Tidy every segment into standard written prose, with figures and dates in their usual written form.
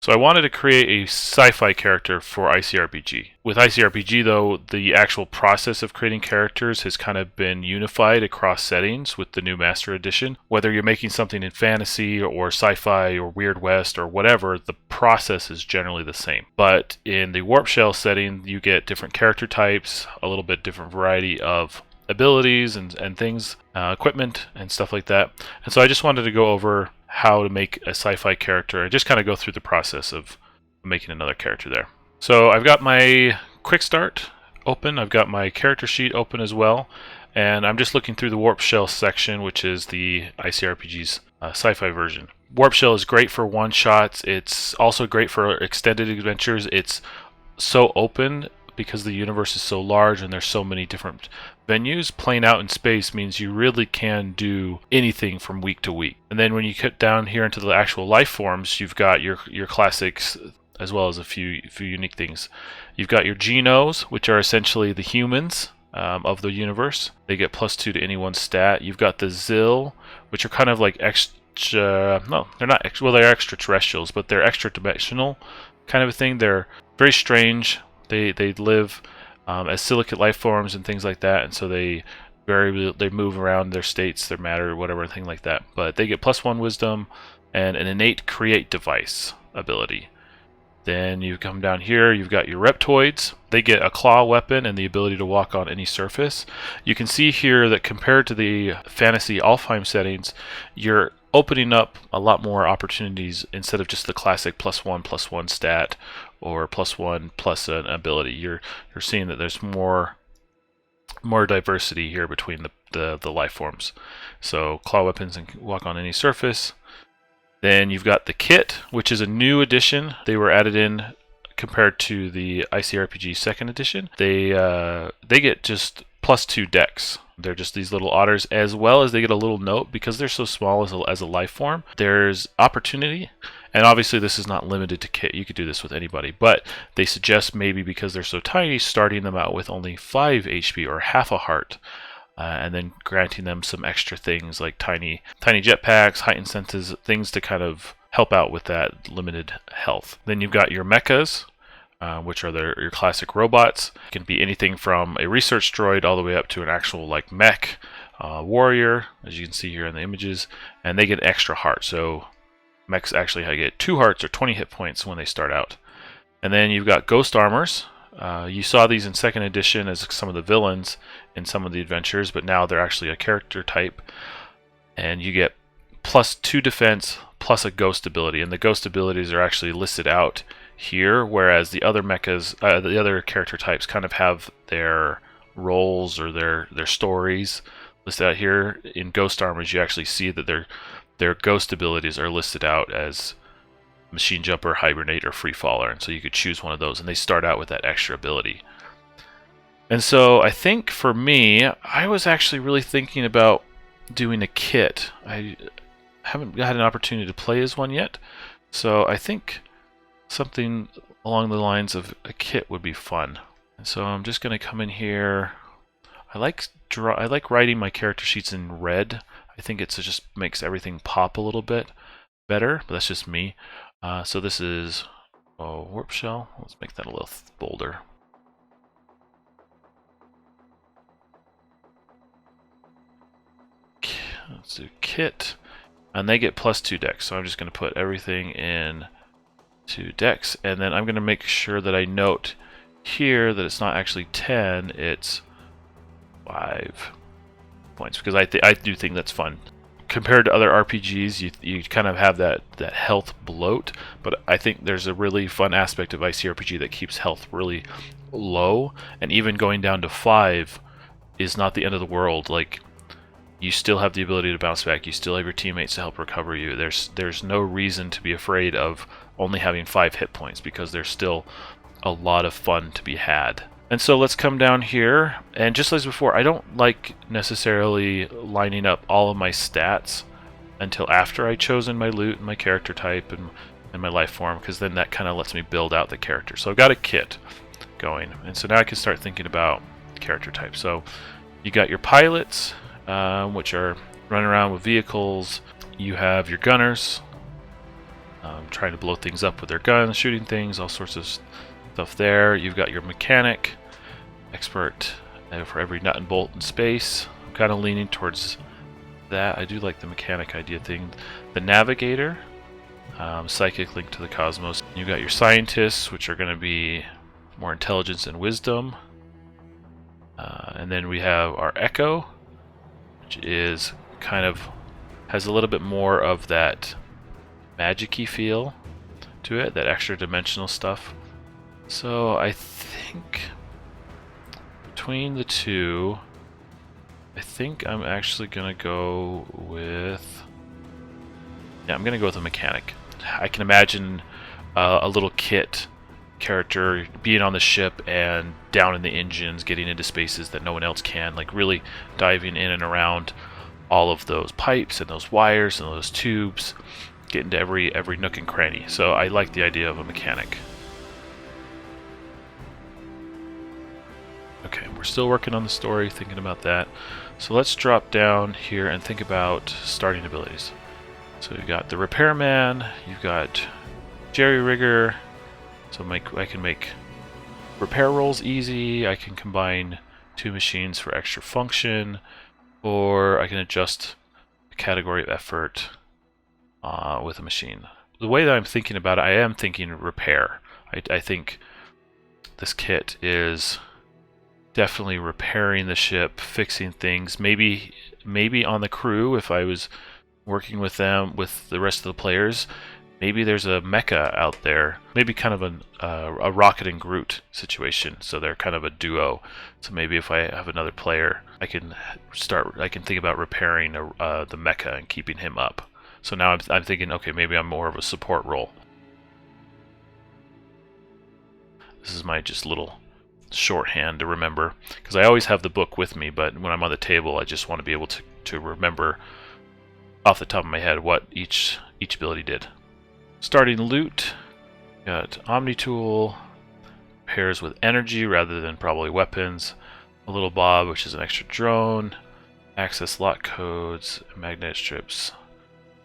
So I wanted to create a sci-fi character for ICRPG. With ICRPG though, the actual process of creating characters has kind of been unified across settings with the new Master Edition. Whether you're making something in fantasy or sci-fi or Weird West or whatever, the process is generally the same. But in the Warp Shell setting, you get different character types, a little bit different variety of abilities and things, equipment and stuff like that. And so I just wanted to go over how to make a sci-fi character and just kind of go through the process of making another character there. So I've got my quick start open, I've got my character sheet open as well, and I'm just looking through the Warp Shell section, which is the ICRPG's sci-fi version. Warp Shell is great for one-shots, it's also great for extended adventures. It's so open because the universe is so large and there's so many different venues. Playing out in space means you really can do anything from week to week. And then when you get down here into the actual life forms, you've got your classics as well as a few unique things. You've got your Genos, which are essentially the humans of the universe. They get +2 to any one stat. You've got the Zil, which are kind of like no, they're not well, they're extraterrestrials, but they're extra dimensional kind of a thing. They're very strange. They live as silicate life forms and things like that, and so they move around their states, their matter, whatever, thing like that. But they get +1 wisdom and an innate create device ability. Then you come down here, you've got your reptoids. They get a claw weapon and the ability to walk on any surface. You can see here that compared to the fantasy Alfheim settings, you're opening up a lot more opportunities instead of just the classic +1/+1 stat or +1 plus an ability. You're seeing that there's more diversity here between the life forms. So claw weapons and walk on any surface. Then you've got the kit, which is a new addition. They were added in compared to the ICRPG 2nd edition. They get just +2 dex. They're just these little otters, as well as they get a little note because they're so small as a life form. There's opportunity, and obviously this is not limited to kit. You could do this with anybody, but they suggest maybe because they're so tiny, starting them out with only 5 HP or half a heart. And then granting them some extra things like tiny jetpacks, heightened senses, things to kind of help out with that limited health. Then you've got your mechas, which are your classic robots. It can be anything from a research droid all the way up to an actual like mech warrior, as you can see here in the images, and they get extra heart. So mechs actually get 2 hearts or 20 hit points when they start out. And then you've got ghost armors. You saw these in 2nd edition as some of the villains in some of the adventures, but now they're actually a character type, and you get +2 defense plus a ghost ability, and the ghost abilities are actually listed out here, whereas the other mechas, the other character types kind of have their roles or their stories listed out here. In ghost armors, you actually see that their ghost abilities are listed out as Machine Jumper, Hibernate, or Free Faller, and so you could choose one of those, and they start out with that extra ability. And so I think for me, I was actually really thinking about doing a kit. I haven't had an opportunity to play as one yet, so I think something along the lines of a kit would be fun. And so I'm just going to come in here. I like writing my character sheets in red. I think it just makes everything pop a little bit better, but that's just me. So this is Warp Shell. Let's make that a little bolder. Let's do kit, and they get +2 dex. So I'm just going to put everything in to dex, and then I'm going to make sure that I note here that it's not actually 10, it's 5 points, because I do think that's fun. Compared to other RPGs, you kind of have that health bloat, but I think there's a really fun aspect of ICRPG that keeps health really low, and even going down to 5 is not the end of the world. Like, you still have the ability to bounce back, you still have your teammates to help recover you. There's no reason to be afraid of only having 5 hit points, because there's still a lot of fun to be had. And so let's come down here, and just as before, I don't like necessarily lining up all of my stats until after I've chosen my loot and my character type and my life form, because then that kind of lets me build out the character. So I've got a kit going, and so now I can start thinking about character type. So you got your pilots, which are running around with vehicles. You have your gunners, trying to blow things up with their guns, shooting things, all sorts of stuff there. You've got your mechanic, expert for every nut and bolt in space. I'm kind of leaning towards that. I do like the mechanic idea thing. The navigator, psychic link to the cosmos. You've got your scientists, which are going to be more intelligence and wisdom. And then we have our echo, which is kind of has a little bit more of that magic-y feel to it, that extra dimensional stuff. So I think between the two, I think I'm actually gonna go with, yeah, I'm gonna go with a mechanic. I can imagine a little Kit character being on the ship and down in the engines, getting into spaces that no one else can, like really diving in and around all of those pipes and those wires and those tubes, getting to every nook and cranny. So I like the idea of a mechanic. Okay, we're still working on the story, thinking about that. So let's drop down here and think about starting abilities. So you've got the repairman, you've got jerry rigger. So I can make repair rolls easy. I can combine two machines for extra function, or I can adjust the category of effort with a machine. The way that I'm thinking about it, I am thinking repair. I think this kit is definitely repairing the ship, fixing things. Maybe on the crew, if I was working with them, with the rest of the players, maybe there's a mecha out there. Maybe kind of a Rocket and Groot situation. So they're kind of a duo. So maybe if I have another player, I can think about repairing the mecha and keeping him up. So now I'm thinking, okay, maybe I'm more of a support role. This is my just little shorthand to remember, because I always have the book with me, but when I'm on the table, I just want to be able to remember off the top of my head what each ability did. Starting loot, got Omni Tool, pairs with energy rather than probably weapons. A little Bob, which is an extra drone. Access lock codes, magnetic strips.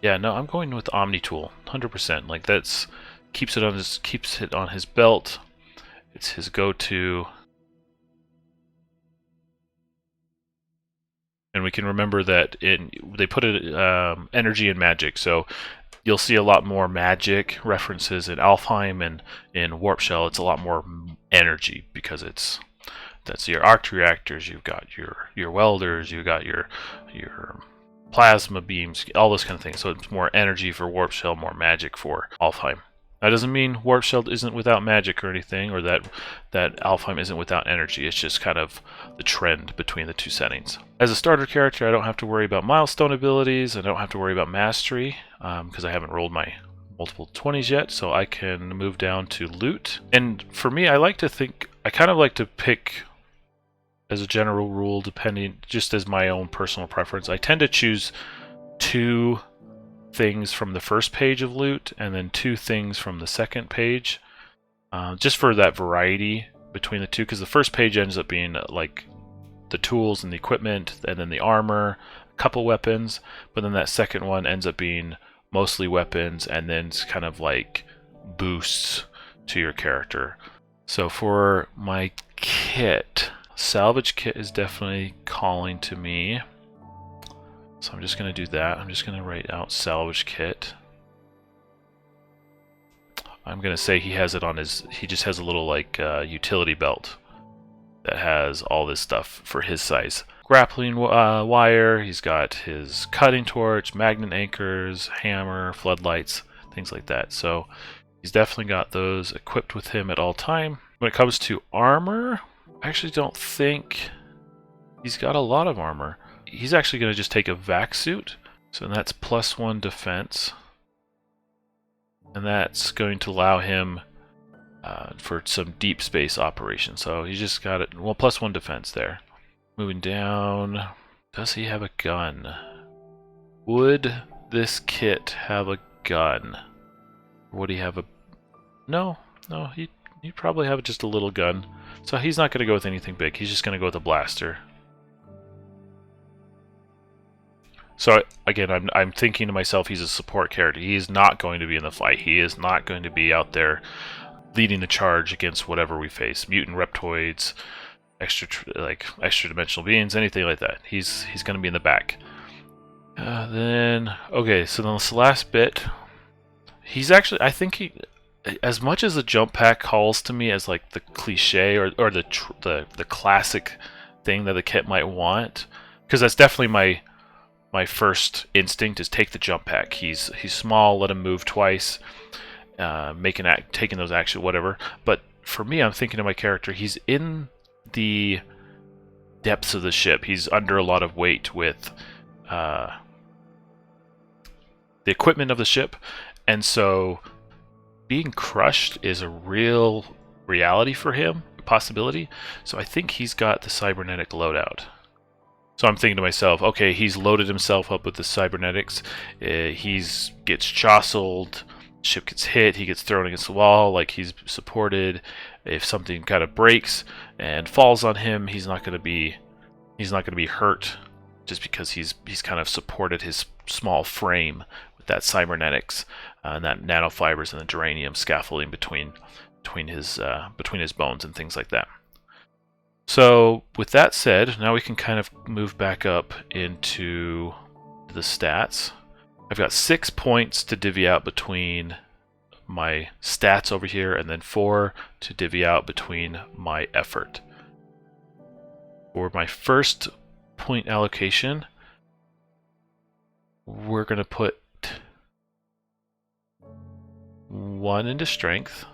Yeah, no, I'm going with Omni Tool, 100%. Like that's keeps it on his belt. It's his go-to. And we can remember that they put it energy and magic, so you'll see a lot more magic references in Alfheim, and in Warp Shell it's a lot more energy, because that's your arc reactors, you've got your welders, you've got your plasma beams, all those kind of things. So it's more energy for Warp Shell, more magic for Alfheim. That doesn't mean Warp Shell isn't without magic or anything, or that Alfheim isn't without energy. It's just kind of the trend between the two settings. As a starter character, I don't have to worry about milestone abilities. I don't have to worry about mastery, because I haven't rolled my multiple 20s yet, so I can move down to loot. And for me, I kind of like to pick, as a general rule, depending, just as my own personal preference, I tend to choose 2 things from the first page of loot and then 2 things from the second page, just for that variety between the two, because the first page ends up being like the tools and the equipment, and then the armor, a couple weapons, but then that second one ends up being mostly weapons and then it's kind of like boosts to your character. So for my kit, salvage kit is definitely calling to me. So I'm just going to do that. I'm just going to write out salvage kit. I'm going to say he has it on he just has a little like utility belt that has all this stuff for his size. Grappling wire, he's got his cutting torch, magnet anchors, hammer, floodlights, things like that. So he's definitely got those equipped with him at all time. When it comes to armor, I actually don't think he's got a lot of armor. He's actually going to just take a vac suit, so that's +1 defense, and that's going to allow him for some deep space operations. So he's just got it, well, +1 defense there. Moving down, does he have a gun? Would this kit have a gun? Would he have a... No, he'd probably have just a little gun. So he's not going to go with anything big. He's just going to go with a blaster. So again, I'm thinking to myself, he's a support character. He is not going to be in the fight. He is not going to be out there leading the charge against whatever we face, mutant reptoids, extra dimensional beings, anything like that. He's going to be in the back. Then okay, so then this last bit, he's actually, I think he, as much as the jump pack calls to me as like the cliche or the classic thing that the kit might want, because that's definitely my first instinct is take the jump pack. He's small, let him move twice, taking those action, whatever. But for me, I'm thinking of my character. He's in the depths of the ship. He's under a lot of weight with the equipment of the ship, and so being crushed is a real reality for him, possibility. So I think he's got the cybernetic loadout. So I'm thinking to myself, okay, he's loaded himself up with the cybernetics. He's gets jostled, ship gets hit, he gets thrown against the wall, like he's supported. If something kind of breaks and falls on him, he's not going to be hurt, just because he's kind of supported his small frame with that cybernetics and that nanofibers and the geranium scaffolding between his bones and things like that. So with that said, now we can kind of move back up into the stats. I've got 6 points to divvy out between my stats over here, and then 4 to divvy out between my effort. For my first point allocation, we're going to put 1 into strength.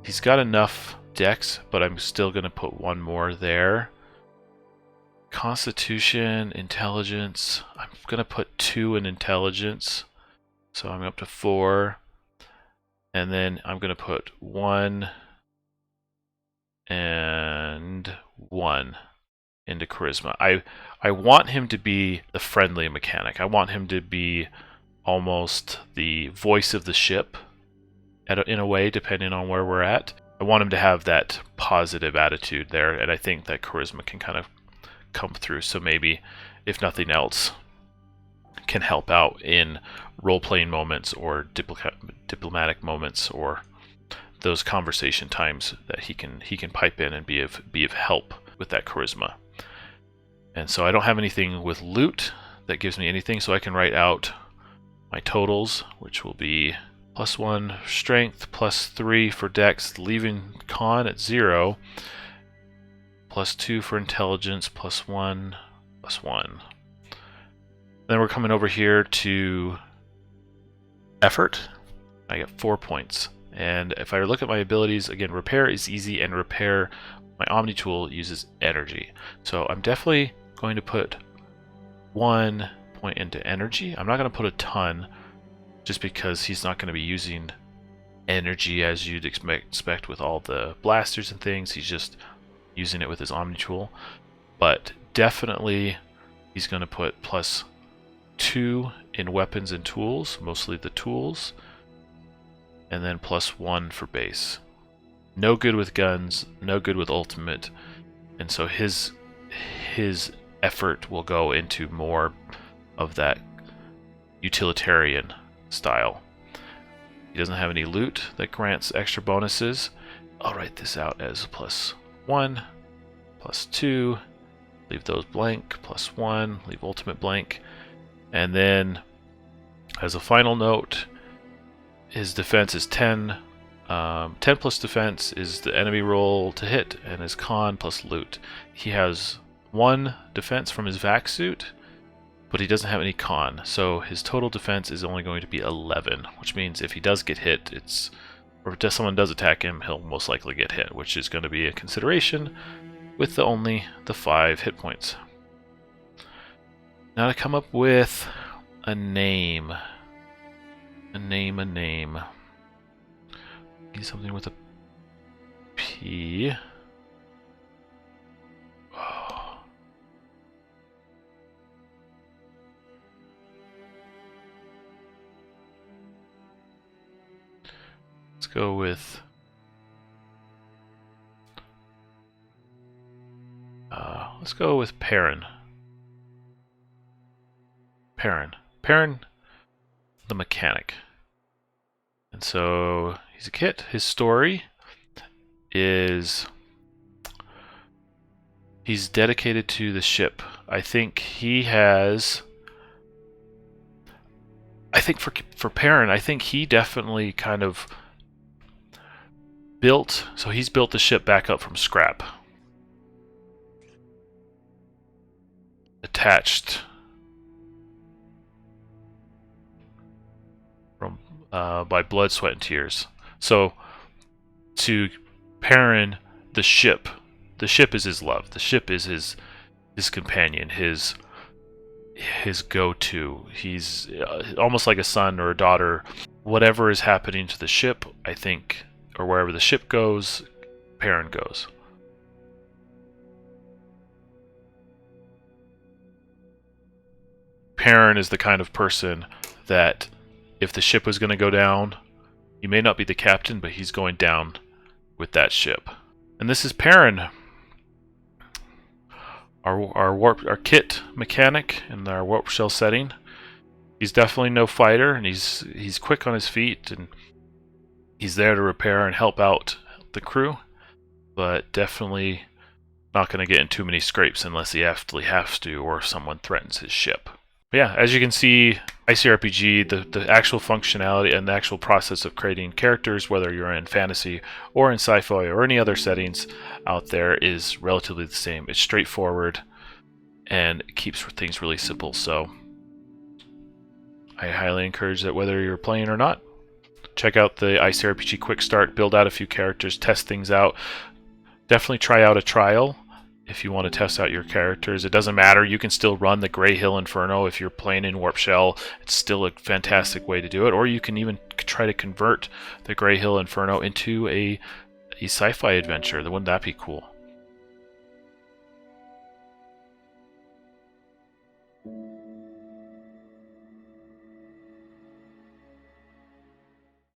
He's got enough dex, but I'm still going to put 1 more there. Constitution, intelligence, I'm going to put 2 in intelligence, so I'm up to 4. And then I'm going to put 1 and 1 into charisma. I want him to be the friendly mechanic. I want him to be almost the voice of the ship in a way, depending on where we're at. I want him to have that positive attitude there, and I think that charisma can kind of come through. So maybe, if nothing else, can help out in role-playing moments or diplomatic moments, or those conversation times that he can pipe in and be of help with that charisma. And so I don't have anything with loot that gives me anything, so I can write out my totals, which will be +1 strength, +3 for dex, leaving con at 0, +2 for intelligence, +1, +1. Then we're coming over here to effort. I get 4 points. And if I look at my abilities, again, repair is easy, and repair, my Omni tool uses energy. So I'm definitely going to put 1 point into energy. I'm not going to put a ton, just because he's not going to be using energy as you'd expect with all the blasters and things. He's just using it with his Omni tool. But definitely he's going to put +2 in weapons and tools, mostly the tools, and then +1 for base. No good with guns, no good with ultimate, and so his effort will go into more of that utilitarian style. He doesn't have any loot that grants extra bonuses. I'll write this out as +1, +2, leave those blank, +1, leave ultimate blank. And then, as a final note, his defense is 10. 10 plus defense is the enemy roll to hit, and his con plus loot. He has 1 defense from his vac suit, but he doesn't have any con, so his total defense is only going to be 11, which means if he does get hit, or if someone does attack him, he'll most likely get hit, which is going to be a consideration with only the 5 hit points. Now to come up with a name. A name. Need something with a P. Oh. Let's go with Perrin. Perrin. Perrin, the mechanic. And so he's a kit. His story is he's dedicated to the ship. I think for Perrin, I think he definitely kind of he's built the ship back up from scrap. Attached from by blood, sweat, and tears. So to Perrin, the ship is his love. The ship is his companion, his go-to. He's almost like a son or a daughter. Whatever is happening to the ship, I think, or wherever the ship goes, Perrin goes. Perrin is the kind of person that if the ship was going to go down, he may not be the captain, but he's going down with that ship. And this is Perrin, our kit mechanic in our warp shell setting. He's definitely no fighter, and he's quick on his feet, and he's there to repair and help out the crew, but definitely not going to get in too many scrapes unless he absolutely has to, or someone threatens his ship. But yeah, as you can see, ICRPG, the actual functionality and the actual process of creating characters, whether you're in fantasy or in sci-fi or any other settings out there, is relatively the same. It's straightforward and it keeps things really simple. So I highly encourage that whether you're playing or not, check out the ICRPG Quick Start, build out a few characters, test things out. Definitely try out a trial if you want to test out your characters. It doesn't matter. You can still run the Grey Hill Inferno if you're playing in Warp Shell. It's still a fantastic way to do it. Or you can even try to convert the Grey Hill Inferno into a sci-fi adventure. Wouldn't that be cool?